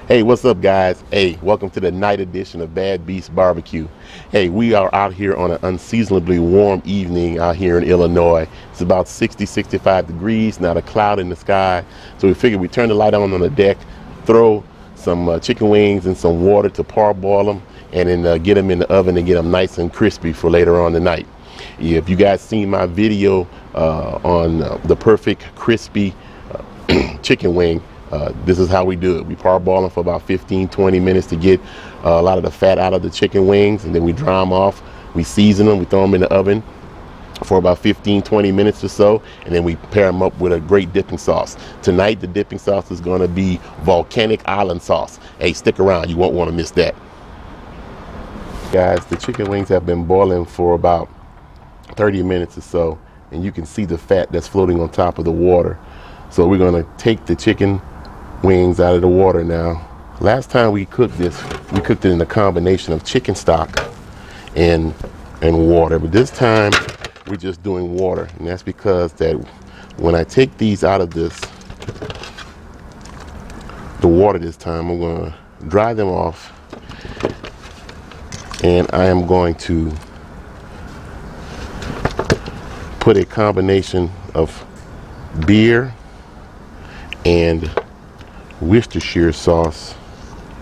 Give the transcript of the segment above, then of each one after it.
Hey, what's up, guys? Hey, welcome to the night edition of Bad Beast Barbecue. Hey, we are out here on an unseasonably warm evening out here in Illinois. It's about 60, 65 degrees, not a cloud in the sky. So we figured we'd turn the light on the deck, throw some chicken wings and some water to parboil them, and then get them in the oven and get them nice and crispy for later on tonight. If you guys seen my video on the perfect crispy chicken wing, this is how we do it. We parboil them for about 15-20 minutes to get a lot of the fat out of the chicken wings, and then we dry them off. We season them, we throw them in the oven for about 15-20 minutes or so, and then we pair them up with a great dipping sauce. Tonight the dipping sauce is going to be Volcanic Island Sauce. Hey, stick around, you won't want to miss that. Guys, the chicken wings have been boiling for about 30 minutes or so, and you can see the fat that's floating on top of the water. So we're going to take the chicken wings out of the water now. Last time we cooked this, we cooked it in a combination of chicken stock and water, but this time we're just doing water, and that's because that when I take these out of the water this time, I'm going to dry them off, and I am going to put a combination of beer and Worcestershire sauce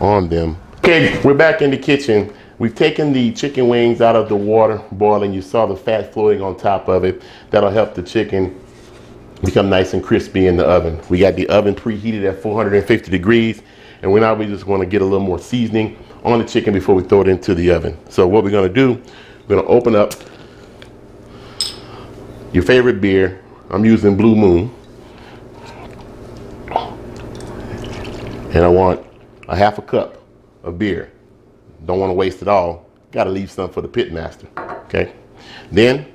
on them. Okay, we're back in the kitchen. We've taken the chicken wings out of the water boiling. You saw the fat floating on top of it. That'll help the chicken become nice and crispy in the oven. We got the oven preheated at 450 degrees, and we just want to get a little more seasoning on the chicken before we throw it into the oven. So what we're going to do, we're going to open up your favorite beer. I'm using Blue Moon. And I want a half a cup of beer. Don't want to waste it all. Got to leave some for the pit master. Okay. Then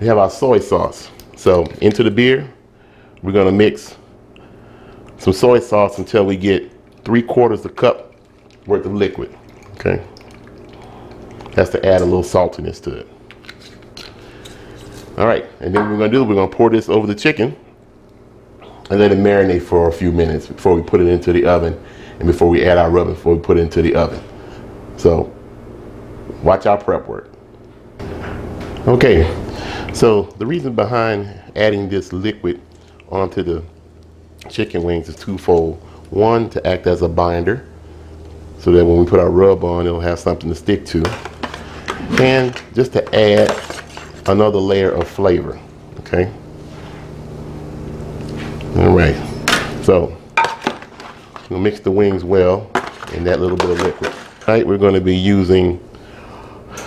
we have our soy sauce. So into the beer, we're going to mix some soy sauce until we get 3/4 a cup worth of liquid. Okay. That's to add a little saltiness to it. All right. And then what we're going to do, we're going to pour this over the chicken and let it marinate for a few minutes before we put it into the oven, and before we add our rub before we put it into the oven. So watch our prep work. Okay, so the reason behind adding this liquid onto the chicken wings is twofold. One, to act as a binder so that when we put our rub on, it'll have something to stick to, and just to add another layer of flavor. Okay. All right, so we'll mix the wings well in that little bit of liquid. All right, we're going to be using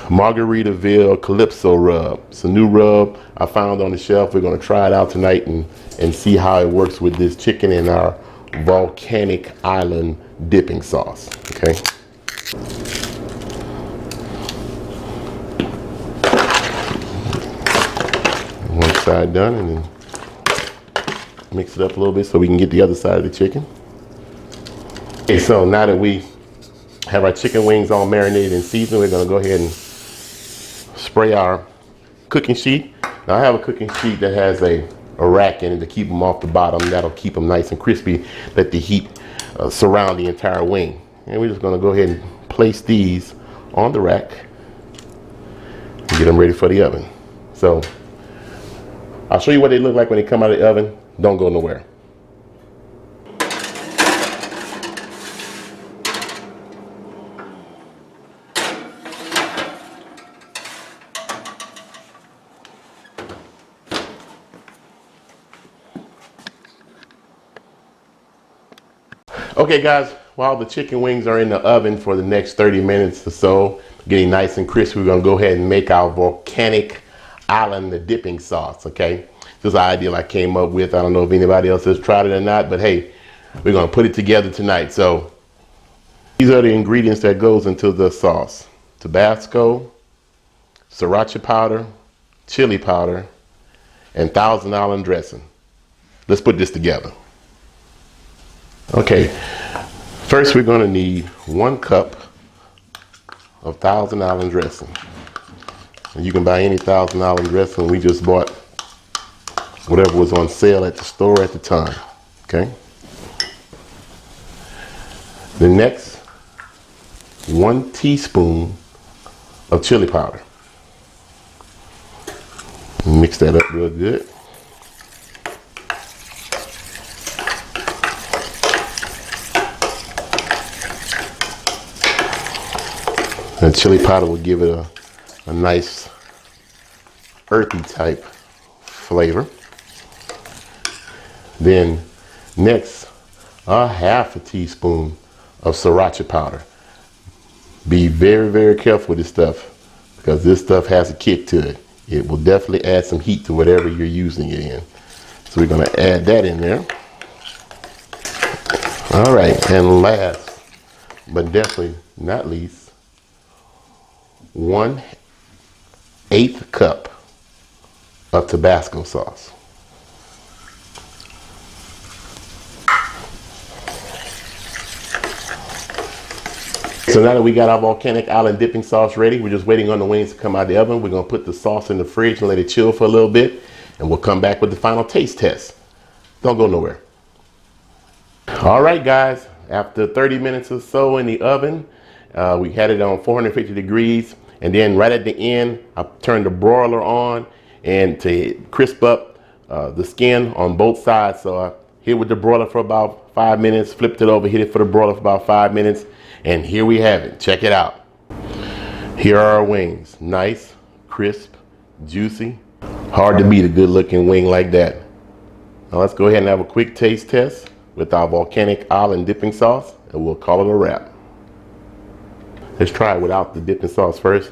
Margaritaville Calypso rub. It's a new rub I found on the shelf. We're going to try it out tonight and see how it works with this chicken in our Volcanic Island dipping sauce. Okay. One side done, and then mix it up a little bit so we can get the other side of the chicken. Okay, so now that we have our chicken wings all marinated and seasoned, we're going to go ahead and spray our cooking sheet. Now I have a cooking sheet that has a rack in it to keep them off the bottom. That'll keep them nice and crispy. Let the heat surround the entire wing. And we're just going to go ahead and place these on the rack and get them ready for the oven. So I'll show you what they look like when they come out of the oven. Don't go nowhere. Okay guys, while the chicken wings are in the oven for the next 30 minutes or so, getting nice and crispy, we're gonna go ahead and make our Volcanic Island dipping sauce, okay? This is an idea I came up with. I don't know if anybody else has tried it or not, but hey, we're gonna put it together tonight. So these are the ingredients that goes into the sauce: Tabasco, sriracha powder, chili powder, and Thousand Island dressing. Let's put this together. Okay, first we're gonna need 1 cup of Thousand Island dressing. And you can buy any Thousand Island dressing. We just bought whatever was on sale at the store at the time, okay? The next, 1 teaspoon of chili powder. Mix that up real good. And chili powder will give it a nice earthy type flavor. Then next, a half a teaspoon of sriracha powder. Be very, very careful with this stuff because this stuff has a kick to it. It will definitely add some heat to whatever you're using it in. So we're gonna add that in there. All right, and last, but definitely not least, 1/8 cup of Tabasco sauce. So now that we got our Volcanic Island dipping sauce ready, we're just waiting on the wings to come out of the oven. We're gonna put the sauce in the fridge and let it chill for a little bit, and we'll come back with the final taste test. Don't go nowhere. All right, guys, after 30 minutes or so in the oven, we had it on 450 degrees, and then right at the end, I turned the broiler on and to crisp up the skin on both sides. So I hit with the broiler for about 5 minutes, flipped it over, hit it for the broiler for about 5 minutes, and here we have it. Check it out. Here are our wings. Nice, crisp, juicy. Hard to beat a good looking wing like that. Now let's go ahead and have a quick taste test with our Volcanic Island dipping sauce, and we'll call it a wrap. Let's try it without the dipping sauce first.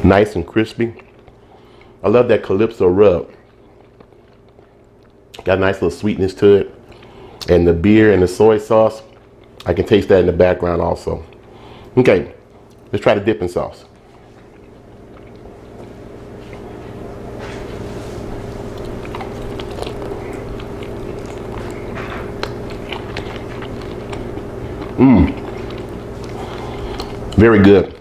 Nice and crispy. I love that Calypso rub. Got a nice little sweetness to it. And the beer and the soy sauce, I can taste that in the background also. Okay, let's try the dipping sauce. Very good.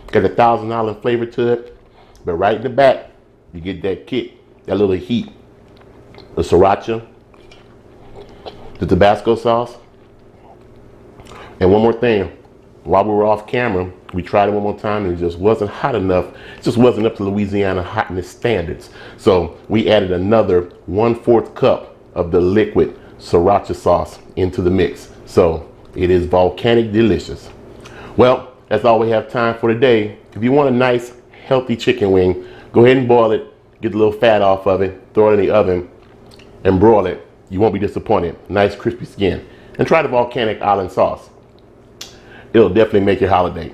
Got a Thousand Island flavor to it, but right in the back, you get that kick, that little heat. The sriracha, the Tabasco sauce. And one more thing, while we were off camera, we tried it one more time and it just wasn't hot enough. It just wasn't up to Louisiana hotness standards. So we added another 1/4 cup of the liquid sriracha sauce into the mix. So it is volcanic delicious. Well, that's all we have time for today. If you want a nice, healthy chicken wing, go ahead and boil it, get the little fat off of it, throw it in the oven, and broil it. You won't be disappointed. Nice, crispy skin. And try the Volcanic Island sauce. It'll definitely make your holiday.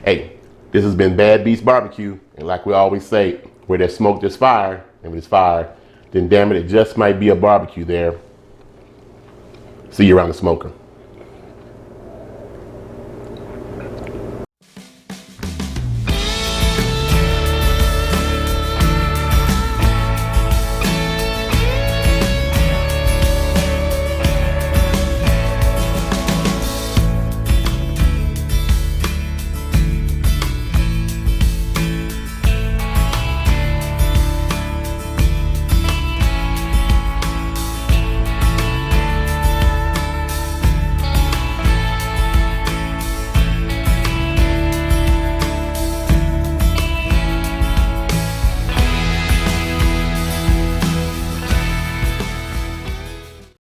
Hey, this has been Bad Beast Barbecue. And like we always say, where there's smoke, there's fire. And if there's fire, then damn it, it just might be a barbecue there. See you around the smoker.